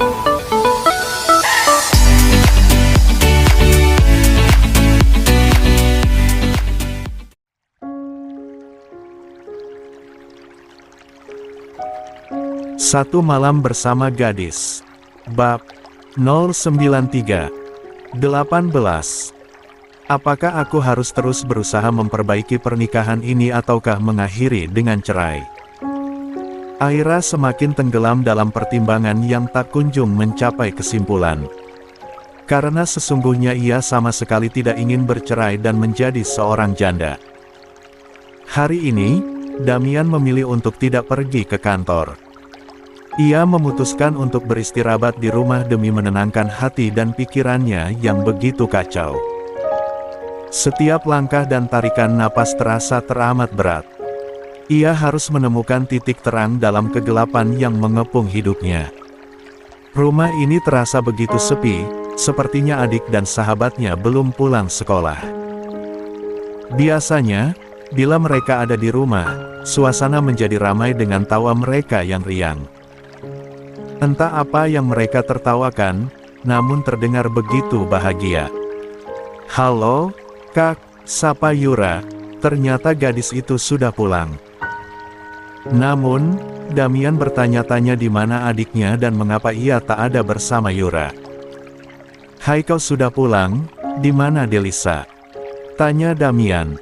Satu Malam Bersama Gadis. Bab 093. 18. Apakah aku harus terus berusaha memperbaiki pernikahan ini ataukah mengakhiri dengan cerai? Aira semakin tenggelam dalam pertimbangan yang tak kunjung mencapai kesimpulan. Karena sesungguhnya ia sama sekali tidak ingin bercerai dan menjadi seorang janda. Hari ini, Damian memilih untuk tidak pergi ke kantor. Ia memutuskan untuk beristirahat di rumah demi menenangkan hati dan pikirannya yang begitu kacau. Setiap langkah dan tarikan napas terasa teramat berat. Ia harus menemukan titik terang dalam kegelapan yang mengepung hidupnya. Rumah ini terasa begitu sepi, sepertinya adik dan sahabatnya belum pulang sekolah. Biasanya, bila mereka ada di rumah, suasana menjadi ramai dengan tawa mereka yang riang. Entah apa yang mereka tertawakan, namun terdengar begitu bahagia. "Halo, Kak," sapa Yura. Ternyata gadis itu sudah pulang. Namun, Damian bertanya-tanya di mana adiknya dan mengapa ia tak ada bersama Yura. "Hai, kau sudah pulang, di mana Delisa?" tanya Damian.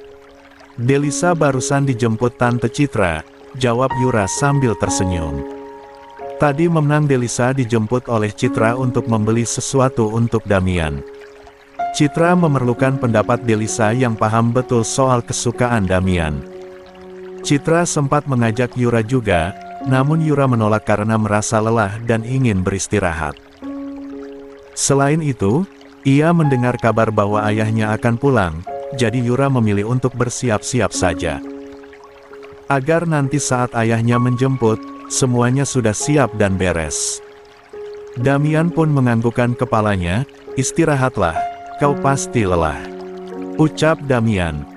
"Delisa barusan dijemput Tante Citra," jawab Yura sambil tersenyum. Tadi memang Delisa dijemput oleh Citra untuk membeli sesuatu untuk Damian. Citra memerlukan pendapat Delisa yang paham betul soal kesukaan Damian. Citra sempat mengajak Yura juga, namun Yura menolak karena merasa lelah dan ingin beristirahat. Selain itu, ia mendengar kabar bahwa ayahnya akan pulang, jadi Yura memilih untuk bersiap-siap saja. Agar nanti saat ayahnya menjemput, semuanya sudah siap dan beres. Damian pun menganggukkan kepalanya. "Istirahatlah, kau pasti lelah," ucap Damian.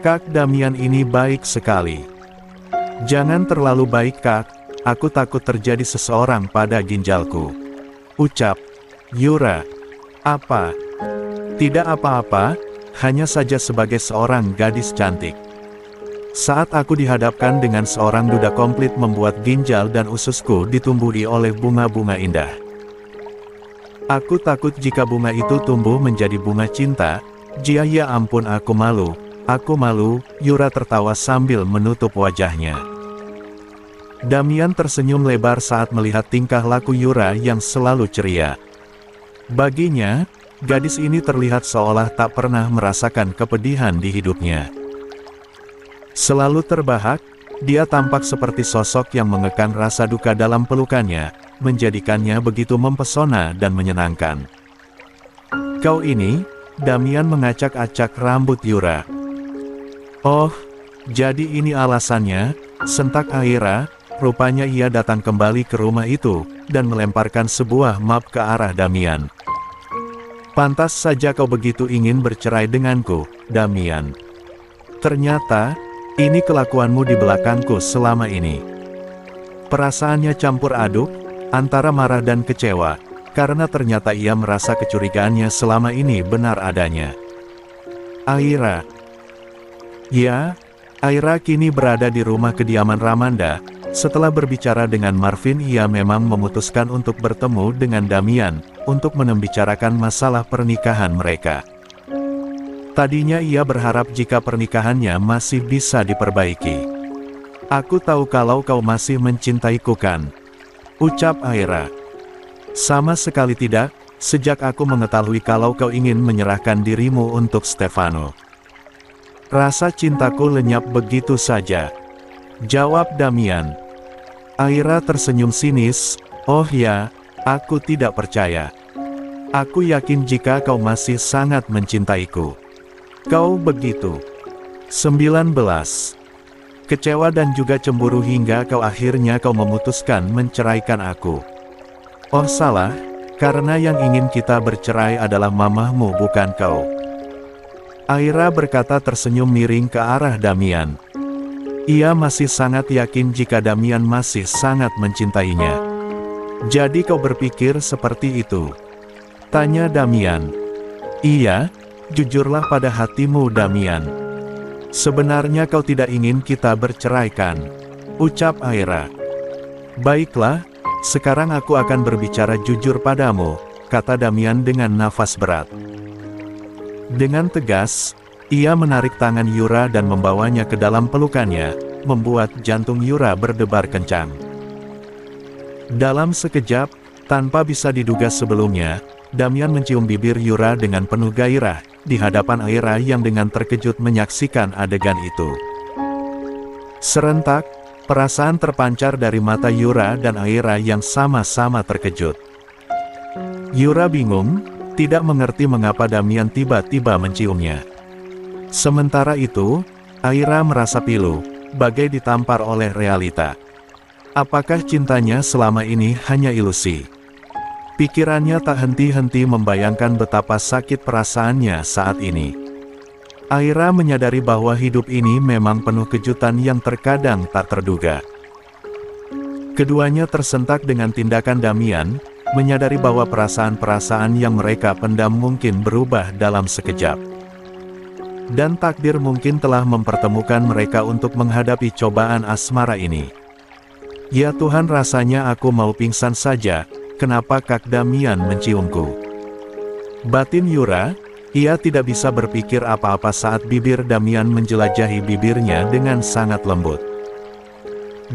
Kak, Damian ini baik sekali." "Jangan terlalu baik, Kak, aku takut terjadi seseorang pada ginjalku," ucap Yura. "Apa? Tidak apa-apa, hanya saja sebagai seorang gadis cantik. Saat aku dihadapkan dengan seorang duda komplit membuat ginjal dan ususku ditumbuhi oleh bunga-bunga indah. Aku takut jika bunga itu tumbuh menjadi bunga cinta. Ya ampun, aku malu, Yura tertawa sambil menutup wajahnya. Damian tersenyum lebar saat melihat tingkah laku Yura yang selalu ceria. Baginya, gadis ini terlihat seolah tak pernah merasakan kepedihan di hidupnya. Selalu terbahak, dia tampak seperti sosok yang mengekang rasa duka dalam pelukannya, menjadikannya begitu mempesona dan menyenangkan. "Kau ini," Damian mengacak-acak rambut Yura. "Oh, jadi ini alasannya," sentak Aira. Rupanya ia datang kembali ke rumah itu, dan melemparkan sebuah map ke arah Damian. "Pantas saja kau begitu ingin bercerai denganku, Damian. Ternyata, ini kelakuanmu di belakangku selama ini." Perasaannya campur aduk, antara marah dan kecewa, karena ternyata ia merasa kecurigaannya selama ini benar adanya. "Aira." Ya, Aira kini berada di rumah kediaman Ramanda. Setelah berbicara dengan Marvin, ia memang memutuskan untuk bertemu dengan Damian, untuk membicarakan masalah pernikahan mereka. Tadinya ia berharap jika pernikahannya masih bisa diperbaiki. "Aku tahu kalau kau masih mencintaiku, kan?" ucap Aira. "Sama sekali tidak, sejak aku mengetahui kalau kau ingin menyerahkan dirimu untuk Stefano. Rasa cintaku lenyap begitu saja," jawab Damian. Aira tersenyum sinis. "Oh ya, aku tidak percaya. Aku yakin jika kau masih sangat mencintaiku. Kau begitu 19. Kecewa dan juga cemburu hingga akhirnya kau memutuskan menceraikan aku." "Oh salah, karena yang ingin kita bercerai adalah mamahmu bukan kau." Aira berkata tersenyum miring ke arah Damian. Ia masih sangat yakin jika Damian masih sangat mencintainya. Jadi kau berpikir seperti itu? Tanya Damian. Iya, jujurlah pada hatimu Damian. Sebenarnya kau tidak ingin kita berceraikan, ucap Aira. Baiklah, sekarang aku akan berbicara jujur padamu, kata Damian dengan nafas berat. Dengan tegas, ia menarik tangan Yura dan membawanya ke dalam pelukannya, membuat jantung Yura berdebar kencang. Dalam sekejap, tanpa bisa diduga sebelumnya, Damian mencium bibir Yura dengan penuh gairah, di hadapan Aira yang dengan terkejut menyaksikan adegan itu. Serentak, perasaan terpancar dari mata Yura dan Aira yang sama-sama terkejut. Yura bingung, tidak mengerti mengapa Damian tiba-tiba menciumnya. Sementara itu, Aira merasa pilu, bagai ditampar oleh realita. Apakah cintanya selama ini hanya ilusi? Pikirannya tak henti-henti membayangkan betapa sakit perasaannya saat ini. Aira menyadari bahwa hidup ini memang penuh kejutan yang terkadang tak terduga. Keduanya tersentak dengan tindakan Damian, menyadari bahwa perasaan-perasaan yang mereka pendam mungkin berubah dalam sekejap. Dan takdir mungkin telah mempertemukan mereka untuk menghadapi cobaan asmara ini. Ya Tuhan, rasanya aku mau pingsan saja. Kenapa Kak Damian menciumku? Batin Yura, ia tidak bisa berpikir apa-apa saat bibir Damian menjelajahi bibirnya dengan sangat lembut.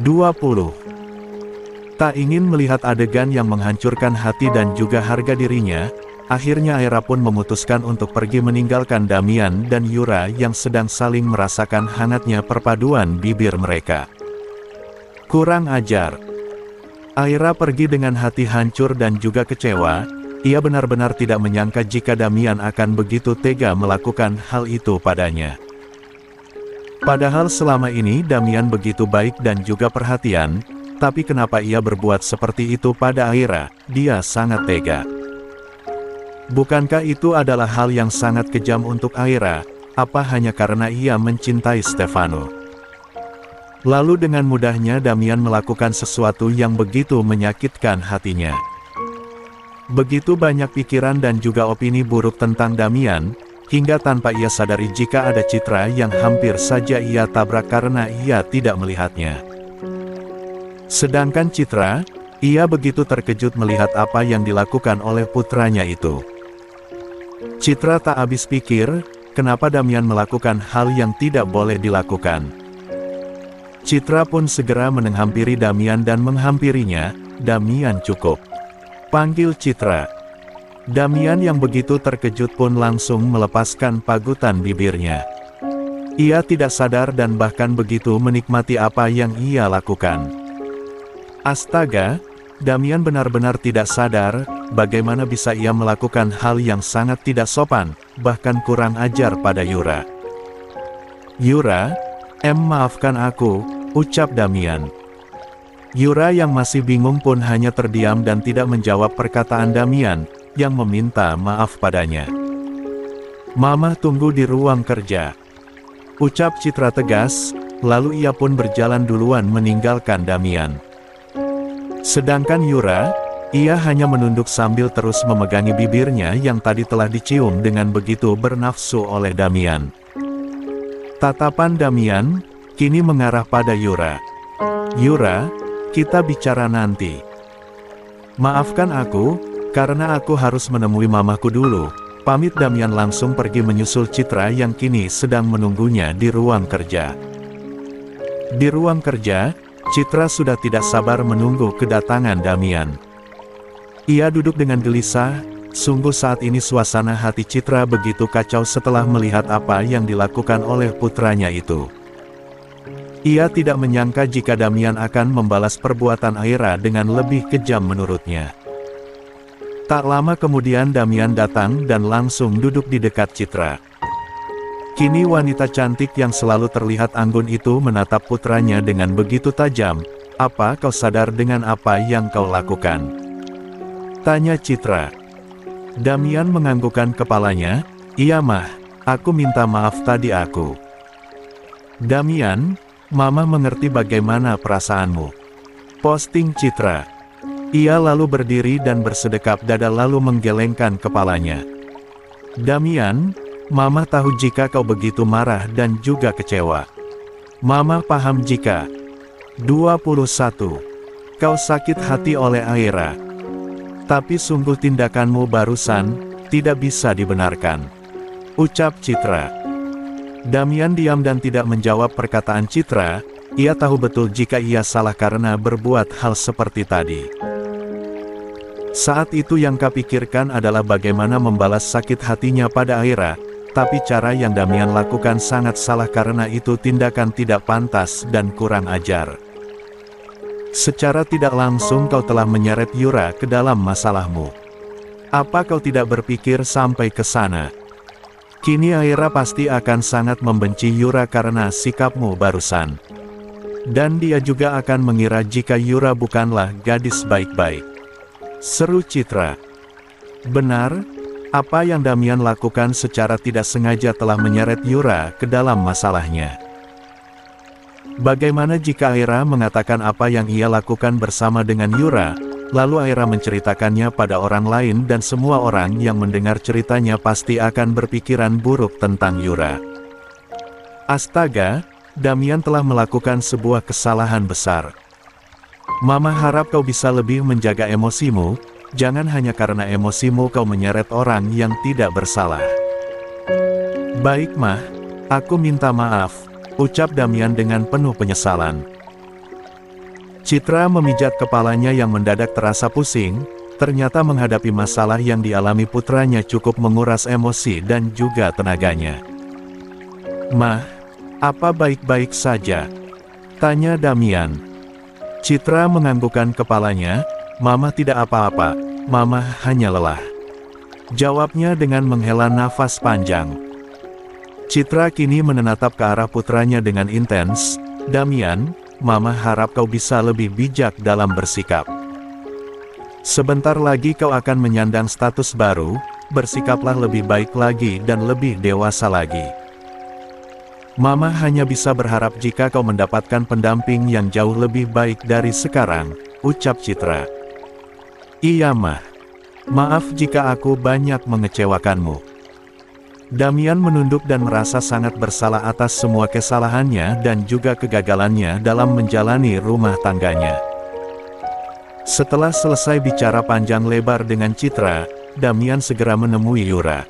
20. Tak ingin melihat adegan yang menghancurkan hati dan juga harga dirinya, akhirnya Aira pun memutuskan untuk pergi meninggalkan Damian dan Yura yang sedang saling merasakan hangatnya perpaduan bibir mereka. Kurang ajar. Aira pergi dengan hati hancur dan juga kecewa. Ia benar-benar tidak menyangka jika Damian akan begitu tega melakukan hal itu padanya. Padahal selama ini Damian begitu baik dan juga perhatian, tapi kenapa ia berbuat seperti itu pada Aira? Dia sangat tega. Bukankah itu adalah hal yang sangat kejam untuk Aira? Apa hanya karena ia mencintai Stefano? Lalu dengan mudahnya Damian melakukan sesuatu yang begitu menyakitkan hatinya. Begitu banyak pikiran dan juga opini buruk tentang Damian, hingga tanpa ia sadari jika ada Citra yang hampir saja ia tabrak karena ia tidak melihatnya. Sedangkan Citra, ia begitu terkejut melihat apa yang dilakukan oleh putranya itu. Citra tak habis pikir, kenapa Damian melakukan hal yang tidak boleh dilakukan. Citra pun segera menghampiri Damian dan menghampirinya. Damian, cukup. Panggil Citra. Damian yang begitu terkejut pun langsung melepaskan pagutan bibirnya. Ia tidak sadar dan bahkan begitu menikmati apa yang ia lakukan. Astaga, Damian benar-benar tidak sadar, bagaimana bisa ia melakukan hal yang sangat tidak sopan, bahkan kurang ajar pada Yura. Yura, maafkan aku, ucap Damian. Yura yang masih bingung pun hanya terdiam dan tidak menjawab perkataan Damian, yang meminta maaf padanya. Mama tunggu di ruang kerja, ucap Citra tegas, lalu ia pun berjalan duluan meninggalkan Damian. Sedangkan Yura, ia hanya menunduk sambil terus memegangi bibirnya yang tadi telah dicium dengan begitu bernafsu oleh Damian. Tatapan Damian kini mengarah pada Yura. Yura, kita bicara nanti. Maafkan aku, karena aku harus menemui mamaku dulu. Pamit Damian langsung pergi menyusul Citra yang kini sedang menunggunya di ruang kerja. Di ruang kerja, Citra sudah tidak sabar menunggu kedatangan Damian. Ia duduk dengan gelisah, sungguh saat ini suasana hati Citra begitu kacau setelah melihat apa yang dilakukan oleh putranya itu. Ia tidak menyangka jika Damian akan membalas perbuatan Aira dengan lebih kejam menurutnya. Tak lama kemudian Damian datang dan langsung duduk di dekat Citra. Kini wanita cantik yang selalu terlihat anggun itu menatap putranya dengan begitu tajam. Apa kau sadar dengan apa yang kau lakukan? Tanya Citra. Damian menganggukkan kepalanya. Iya mah, aku minta maaf tadi aku. Damian, Mama mengerti bagaimana perasaanmu. Posting Citra. Ia lalu berdiri dan bersedekap dada lalu menggelengkan kepalanya. Damian, Mama tahu jika kau begitu marah dan juga kecewa. Mama paham jika 21. Kau sakit hati oleh Aira. Tapi sungguh tindakanmu barusan tidak bisa dibenarkan, ucap Citra. Damian diam dan tidak menjawab perkataan Citra. Ia tahu betul jika ia salah karena berbuat hal seperti tadi. Saat itu yang kau pikirkan adalah bagaimana membalas sakit hatinya pada Aira, tapi cara yang Damian lakukan sangat salah karena itu tindakan tidak pantas dan kurang ajar. Secara tidak langsung kau telah menyeret Yura ke dalam masalahmu. Apa kau tidak berpikir sampai ke sana? Kini Aira pasti akan sangat membenci Yura karena sikapmu barusan. Dan dia juga akan mengira jika Yura bukanlah gadis baik-baik, seru Citra. Benar, apa yang Damian lakukan secara tidak sengaja telah menyeret Yura ke dalam masalahnya. Bagaimana jika Aira mengatakan apa yang ia lakukan bersama dengan Yura, lalu Aira menceritakannya pada orang lain dan semua orang yang mendengar ceritanya pasti akan berpikiran buruk tentang Yura. Astaga, Damian telah melakukan sebuah kesalahan besar. Mama harap kau bisa lebih menjaga emosimu, jangan hanya karena emosimu kau menyeret orang yang tidak bersalah. Baik Mah, aku minta maaf, ucap Damian dengan penuh penyesalan. Citra memijat kepalanya yang mendadak terasa pusing, ternyata menghadapi masalah yang dialami putranya cukup menguras emosi dan juga tenaganya. Mah, apa baik-baik saja? Tanya Damian. Citra menganggukkan kepalanya, Mama tidak apa-apa, Mama hanya lelah. Jawabnya dengan menghela nafas panjang. Citra kini menatap ke arah putranya dengan intens. Damian, Mama harap kau bisa lebih bijak dalam bersikap. Sebentar lagi kau akan menyandang status baru, bersikaplah lebih baik lagi dan lebih dewasa lagi. Mama hanya bisa berharap jika kau mendapatkan pendamping yang jauh lebih baik dari sekarang, ucap Citra. Iya Mah. Maaf jika aku banyak mengecewakanmu. Damian menunduk dan merasa sangat bersalah atas semua kesalahannya dan juga kegagalannya dalam menjalani rumah tangganya. Setelah selesai bicara panjang lebar dengan Citra, Damian segera menemui Yura.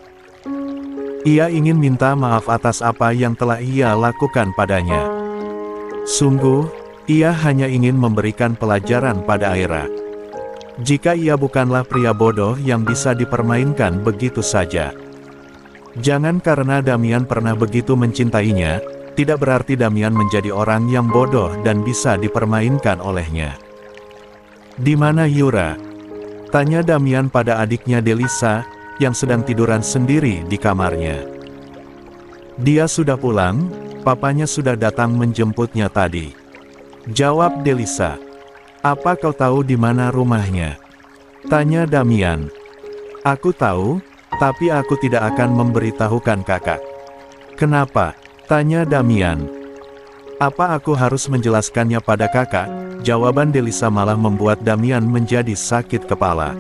Ia ingin minta maaf atas apa yang telah ia lakukan padanya. Sungguh, ia hanya ingin memberikan pelajaran pada Aira. Jika ia bukanlah pria bodoh yang bisa dipermainkan begitu saja. Jangan karena Damian pernah begitu mencintainya, tidak berarti Damian menjadi orang yang bodoh dan bisa dipermainkan olehnya. Di mana Yura? Tanya Damian pada adiknya Delisa, yang sedang tiduran sendiri di kamarnya. Dia sudah pulang, papanya sudah datang menjemputnya tadi. Jawab Delisa. Apa kau tahu di mana rumahnya? Tanya Damian. Aku tahu, tapi aku tidak akan memberitahukan kakak. Kenapa? Tanya Damian. Apa aku harus menjelaskannya pada kakak? Jawaban Delisa malah membuat Damian menjadi sakit kepala.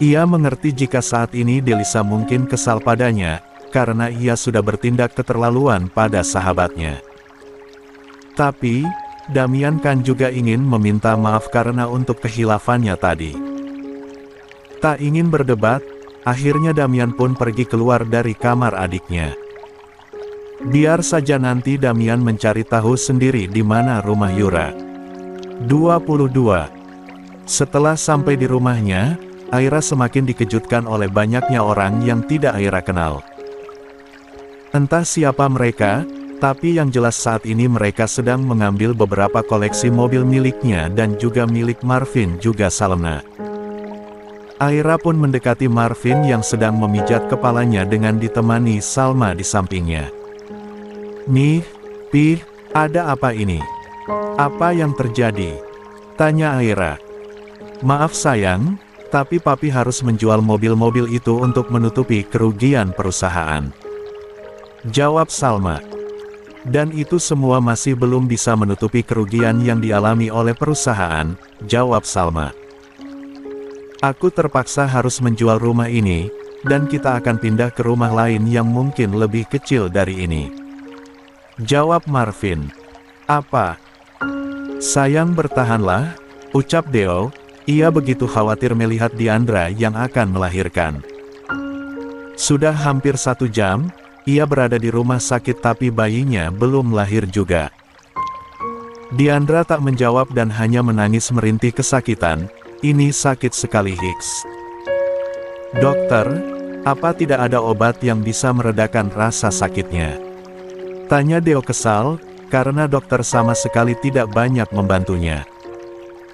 Ia mengerti jika saat ini Delisa mungkin kesal padanya, karena ia sudah bertindak keterlaluan pada sahabatnya. Tapi, Damian kan juga ingin meminta maaf karena untuk kehilafannya tadi. Tak ingin berdebat, akhirnya Damian pun pergi keluar dari kamar adiknya. Biar saja nanti Damian mencari tahu sendiri di mana rumah Yura. 22. Setelah sampai di rumahnya, Aira semakin dikejutkan oleh banyaknya orang yang tidak Aira kenal. Entah siapa mereka, tapi yang jelas saat ini mereka sedang mengambil beberapa koleksi mobil miliknya dan juga milik Marvin juga Salma. Aira pun mendekati Marvin yang sedang memijat kepalanya dengan ditemani Salma di sampingnya. Nih, Pih, ada apa ini? Apa yang terjadi? Tanya Aira. Maaf sayang, tapi papi harus menjual mobil-mobil itu untuk menutupi kerugian perusahaan. Jawab Salma. Dan itu semua masih belum bisa menutupi kerugian yang dialami oleh perusahaan, jawab Salma. Aku terpaksa harus menjual rumah ini, dan kita akan pindah ke rumah lain yang mungkin lebih kecil dari ini. Jawab Marvin. Apa? Sayang, bertahanlah, ucap Deo. Ia begitu khawatir melihat Diandra yang akan melahirkan. Sudah hampir 1 jam, ia berada di rumah sakit tapi bayinya belum lahir juga. Diandra tak menjawab dan hanya menangis merintih kesakitan. Ini sakit sekali, Hicks. Dokter, apa tidak ada obat yang bisa meredakan rasa sakitnya? Tanya Deo kesal, karena dokter sama sekali tidak banyak membantunya.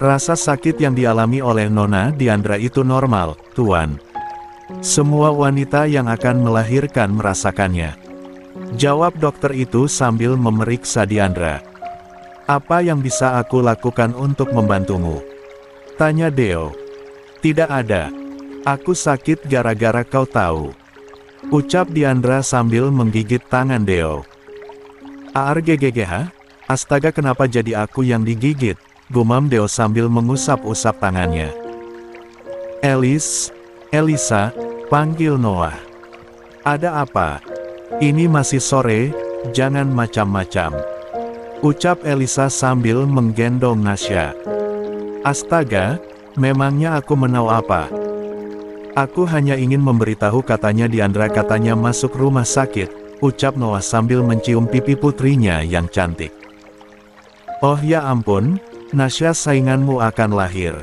Rasa sakit yang dialami oleh Nona Diandra itu normal, Tuan. Semua wanita yang akan melahirkan merasakannya. Jawab dokter itu sambil memeriksa Diandra. Apa yang bisa aku lakukan untuk membantumu? Tanya Deo. Tidak ada. Aku sakit gara-gara kau tahu. Ucap Diandra sambil menggigit tangan Deo. ARGGGH? Astaga, kenapa jadi aku yang digigit? Gumam Deo sambil mengusap-usap tangannya. Elisa, panggil Noah. Ada apa? Ini masih sore, jangan macam-macam. Ucap Elisa sambil menggendong Nasya. Astaga, memangnya aku menau apa? Aku hanya ingin memberitahu, katanya Diandra, katanya masuk rumah sakit, ucap Noah sambil mencium pipi putrinya yang cantik. Oh ya ampun, Nasya, sainganmu akan lahir.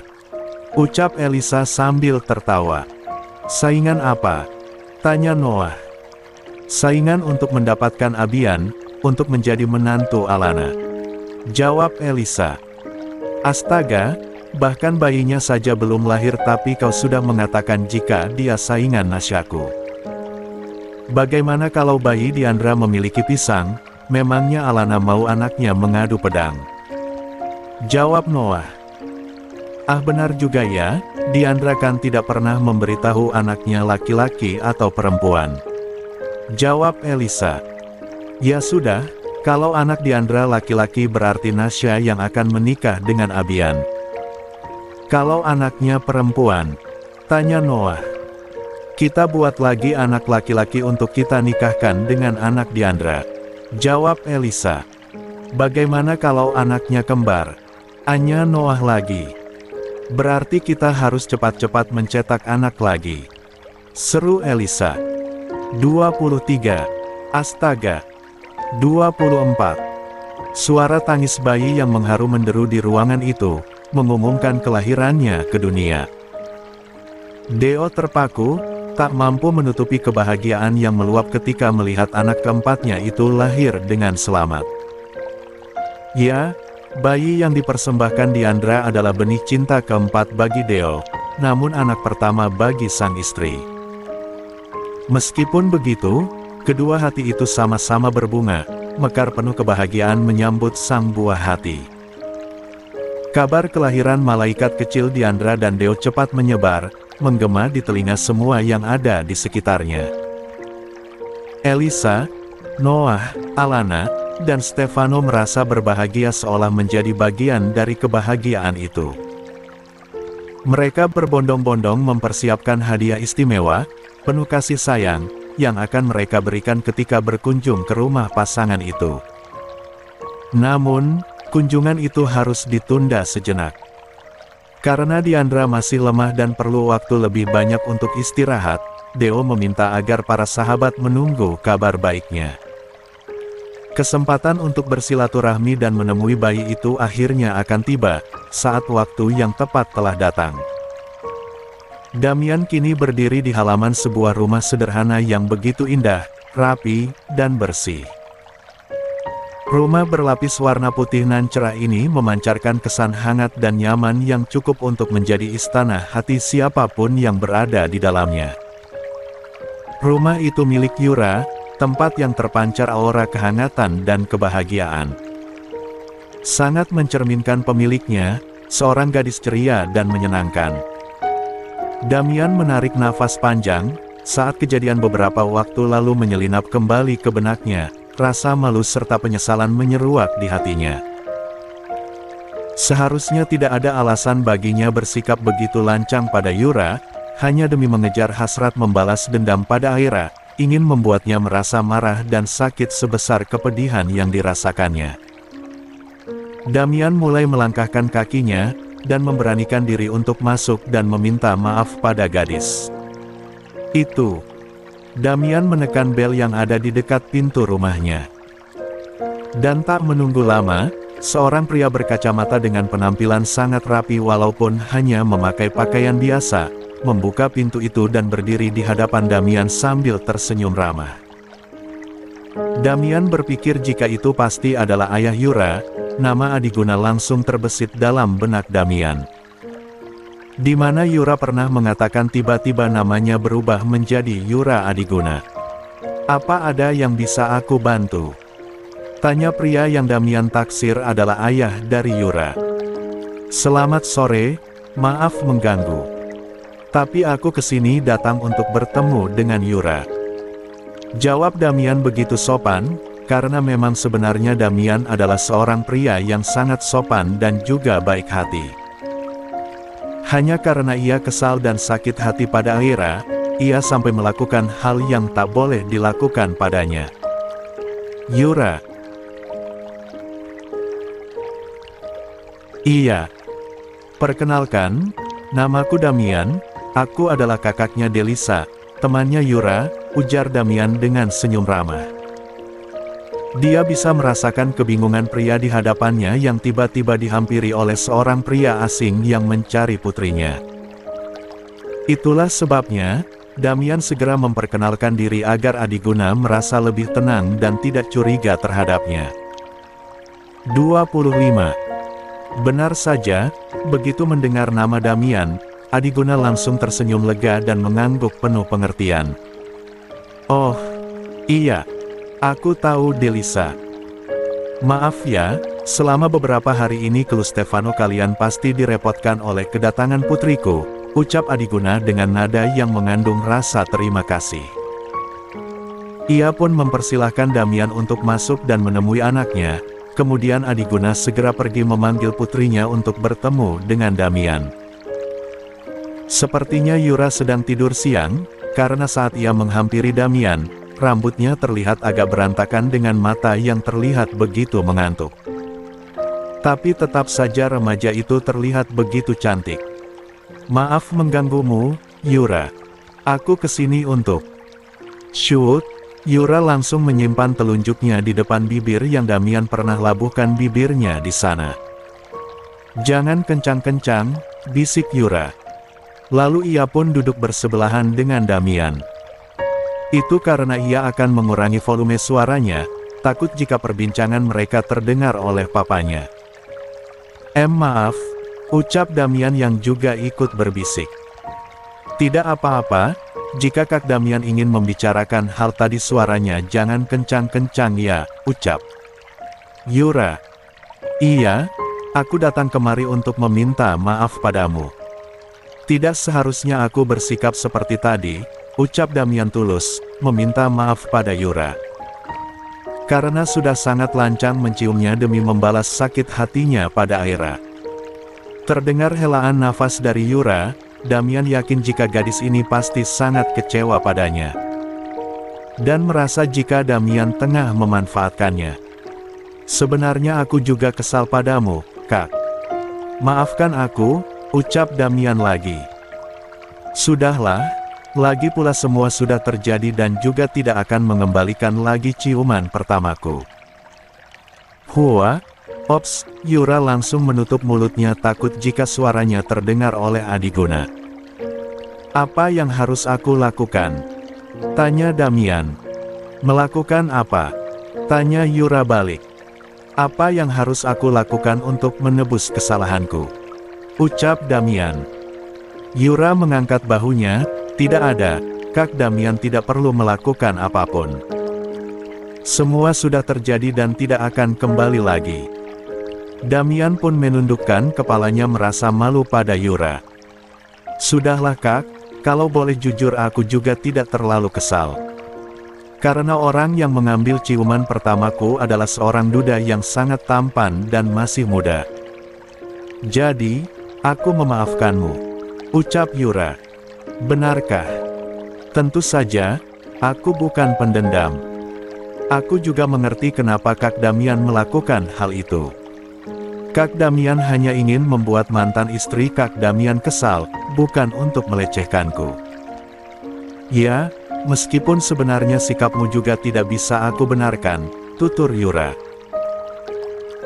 Ucap Elisa sambil tertawa. Saingan apa? Tanya Noah. Saingan untuk mendapatkan Abian, untuk menjadi menantu Alana. Jawab Elisa. Astaga, bahkan bayinya saja belum lahir tapi kau sudah mengatakan jika dia saingan Nasyaku. Bagaimana kalau bayi Diandra memiliki pisang, memangnya Alana mau anaknya mengadu pedang? Jawab Noah. Ah, benar juga ya, Diandra kan tidak pernah memberitahu anaknya laki-laki atau perempuan. Jawab Elisa. Ya sudah, kalau anak Diandra laki-laki berarti Nasya yang akan menikah dengan Abian. Kalau anaknya perempuan? Tanya Noah. Kita buat lagi anak laki-laki untuk kita nikahkan dengan anak Diandra. Jawab Elisa. Bagaimana kalau anaknya kembar? Anya Noah lagi. Berarti kita harus cepat-cepat mencetak anak lagi. Seru Elisa. 23. Astaga. 24. Suara tangis bayi yang mengharu menderu di ruangan itu, mengumumkan kelahirannya ke dunia. Deo terpaku, tak mampu menutupi kebahagiaan yang meluap ketika melihat anak keempatnya itu lahir dengan selamat. Ya, bayi yang dipersembahkan Diandra adalah benih cinta keempat bagi Deo, namun anak pertama bagi sang istri. Meskipun begitu, kedua hati itu sama-sama berbunga, mekar penuh kebahagiaan menyambut sang buah hati. Kabar kelahiran malaikat kecil Diandra dan Deo cepat menyebar, menggema di telinga semua yang ada di sekitarnya. Elisa, Noah, Alana, dan Stefano merasa berbahagia seolah menjadi bagian dari kebahagiaan itu. Mereka berbondong-bondong mempersiapkan hadiah istimewa, penuh kasih sayang, yang akan mereka berikan ketika berkunjung ke rumah pasangan itu. Namun, kunjungan itu harus ditunda sejenak. Karena Diandra masih lemah dan perlu waktu lebih banyak untuk istirahat, Deo meminta agar para sahabat menunggu kabar baiknya. Kesempatan untuk bersilaturahmi dan menemui bayi itu akhirnya akan tiba, saat waktu yang tepat telah datang. Damian kini berdiri di halaman sebuah rumah sederhana yang begitu indah, rapi, dan bersih. Rumah berlapis warna putih nan cerah ini memancarkan kesan hangat dan nyaman yang cukup untuk menjadi istana hati siapapun yang berada di dalamnya. Rumah itu milik Yura, tempat yang terpancar aura kehangatan dan kebahagiaan. Sangat mencerminkan pemiliknya, seorang gadis ceria dan menyenangkan. Damian menarik nafas panjang, saat kejadian beberapa waktu lalu menyelinap kembali ke benaknya. rasa malu serta penyesalan menyeruak di hatinya. Seharusnya tidak ada alasan baginya bersikap begitu lancang pada Yura, hanya demi mengejar hasrat membalas dendam pada Aira, ingin membuatnya merasa marah dan sakit sebesar kepedihan yang dirasakannya. Damian mulai melangkahkan kakinya, dan memberanikan diri untuk masuk dan meminta maaf pada gadis. Itu. Damian menekan bel yang ada di dekat pintu rumahnya. Dan tak menunggu lama, seorang pria berkacamata dengan penampilan sangat rapi walaupun hanya memakai pakaian biasa, membuka pintu itu dan berdiri di hadapan Damian sambil tersenyum ramah. Damian berpikir jika itu pasti adalah ayah Yura, nama Adiguna langsung terbesit dalam benak Damian. Di mana Yura pernah mengatakan tiba-tiba namanya berubah menjadi Yura Adiguna. Apa ada yang bisa aku bantu? Tanya pria yang Damian taksir adalah ayah dari Yura. Selamat sore, maaf mengganggu. Tapi aku kesini datang untuk bertemu dengan Yura. Jawab Damian begitu sopan, karena memang sebenarnya Damian adalah seorang pria yang sangat sopan dan juga baik hati. Hanya karena ia kesal dan sakit hati pada Aira, ia sampai melakukan hal yang tak boleh dilakukan padanya. Yura. Iya. Perkenalkan, namaku Damian, aku adalah kakaknya Delisa, temannya Yura, ujar Damian dengan senyum ramah. Dia bisa merasakan kebingungan pria di hadapannya yang tiba-tiba dihampiri oleh seorang pria asing yang mencari putrinya. Itulah sebabnya, Damian segera memperkenalkan diri agar Adiguna merasa lebih tenang dan tidak curiga terhadapnya. 25. Benar saja, begitu mendengar nama Damian, Adiguna langsung tersenyum lega dan mengangguk penuh pengertian. Oh, iya. Aku tahu Delisa. Maaf ya, selama beberapa hari ini Klu Stefano kalian pasti direpotkan oleh kedatangan putriku, ucap Adiguna dengan nada yang mengandung rasa terima kasih. Ia pun mempersilahkan Damian untuk masuk dan menemui anaknya, kemudian Adiguna segera pergi memanggil putrinya untuk bertemu dengan Damian. Sepertinya Yura sedang tidur siang, karena saat ia menghampiri Damian, rambutnya terlihat agak berantakan dengan mata yang terlihat begitu mengantuk. Tapi tetap saja remaja itu terlihat begitu cantik. Maaf mengganggumu, Yura. Aku kesini untuk... Shoot, Yura langsung menyimpan telunjuknya di depan bibir yang Damian pernah labuhkan bibirnya di sana. Jangan kencang-kencang, bisik Yura. Lalu ia pun duduk bersebelahan dengan Damian. Itu karena ia akan mengurangi volume suaranya, takut jika perbincangan mereka terdengar oleh papanya. Maaf, ucap Damian yang juga ikut berbisik. Tidak apa-apa, jika Kak Damian ingin membicarakan hal tadi suaranya jangan kencang-kencang ya, ucap Yura. Iya, aku datang kemari untuk meminta maaf padamu. Tidak seharusnya aku bersikap seperti tadi, ucap Damian tulus, meminta maaf pada Yura. Karena sudah sangat lancang menciumnya demi membalas sakit hatinya pada Aira. Terdengar helaan nafas dari Yura, Damian yakin jika gadis ini pasti sangat kecewa padanya. Dan merasa jika Damian tengah memanfaatkannya. Sebenarnya aku juga kesal padamu, Kak. Maafkan aku, ucap Damian lagi. Sudahlah. Lagi pula semua sudah terjadi dan juga tidak akan mengembalikan lagi ciuman pertamaku. Hua, ops, Yura langsung menutup mulutnya takut jika suaranya terdengar oleh Adiguna. Apa yang harus aku lakukan? Tanya Damian. Melakukan apa? Tanya Yura balik. Apa yang harus aku lakukan untuk menebus kesalahanku? Ucap Damian. Yura mengangkat bahunya. Tidak ada, Kak Damian tidak perlu melakukan apapun. Semua sudah terjadi dan tidak akan kembali lagi. Damian pun menundukkan kepalanya merasa malu pada Yura. Sudahlah Kak, kalau boleh jujur aku juga tidak terlalu kesal. Karena orang yang mengambil ciuman pertamaku adalah seorang duda yang sangat tampan dan masih muda. Jadi, aku memaafkanmu, ucap Yura. Benarkah? Tentu saja, aku bukan pendendam. Aku juga mengerti kenapa Kak Damian melakukan hal itu. Kak Damian hanya ingin membuat mantan istri Kak Damian kesal, bukan untuk melecehkanku. Ya, meskipun sebenarnya sikapmu juga tidak bisa aku benarkan, tutur Yura.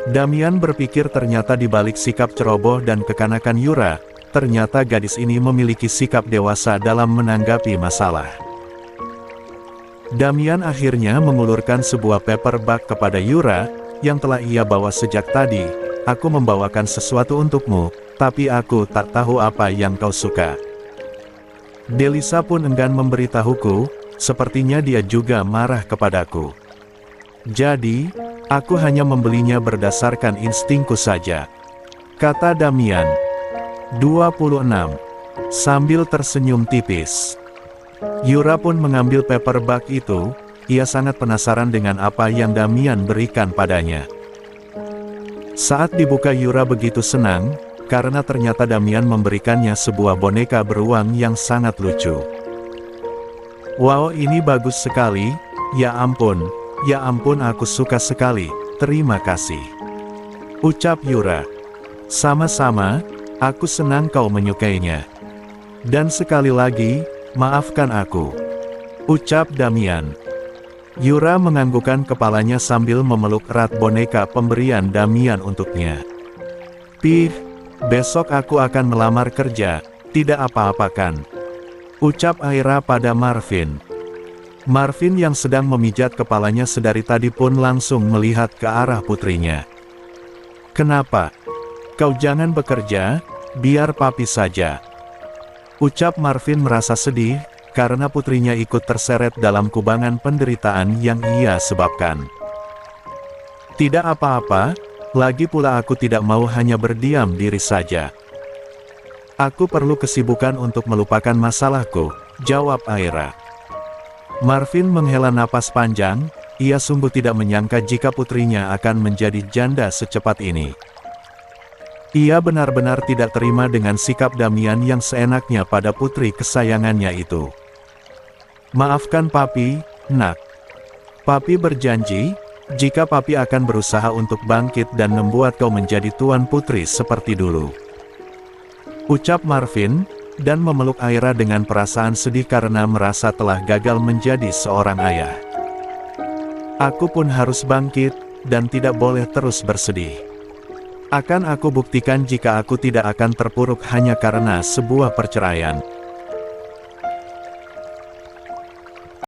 Damian berpikir ternyata di balik sikap ceroboh dan kekanakan Yura, ternyata gadis ini memiliki sikap dewasa dalam menanggapi masalah. Damian akhirnya mengulurkan sebuah paperback kepada Yura, yang telah ia bawa sejak tadi. Aku membawakan sesuatu untukmu, tapi aku tak tahu apa yang kau suka. Delisa pun enggan memberitahuku, sepertinya dia juga marah kepadaku. Jadi, aku hanya membelinya berdasarkan instingku saja, kata Damian. 26. Sambil tersenyum tipis. Yura pun mengambil paperback itu, ia sangat penasaran dengan apa yang Damian berikan padanya. Saat dibuka Yura begitu senang, karena ternyata Damian memberikannya sebuah boneka beruang yang sangat lucu. Wow, ini bagus sekali, ya ampun aku suka sekali, terima kasih, ucap Yura. Sama-sama, aku senang kau menyukainya. Dan sekali lagi, maafkan aku, ucap Damian. Yura menganggukkan kepalanya sambil memeluk erat boneka pemberian Damian untuknya. Besok aku akan melamar kerja, tidak apa-apakan, ucap Aira pada Marvin. Marvin yang sedang memijat kepalanya sedari tadi pun langsung melihat ke arah putrinya. Kenapa? Kau jangan bekerja, biar papi saja, ucap Marvin merasa sedih, karena putrinya ikut terseret dalam kubangan penderitaan yang ia sebabkan. Tidak apa-apa, lagi pula aku tidak mau hanya berdiam diri saja. Aku perlu kesibukan untuk melupakan masalahku, jawab Aira. Marvin menghela napas panjang, ia sungguh tidak menyangka jika putrinya akan menjadi janda secepat ini. Ia benar-benar tidak terima dengan sikap Damian yang seenaknya pada putri kesayangannya itu. Maafkan papi, nak. Papi berjanji, jika papi akan berusaha untuk bangkit dan membuat kau menjadi tuan putri seperti dulu, ucap Marvin, dan memeluk Aira dengan perasaan sedih karena merasa telah gagal menjadi seorang ayah. Aku pun harus bangkit, dan tidak boleh terus bersedih. Akan aku buktikan jika aku tidak akan terpuruk hanya karena sebuah perceraian.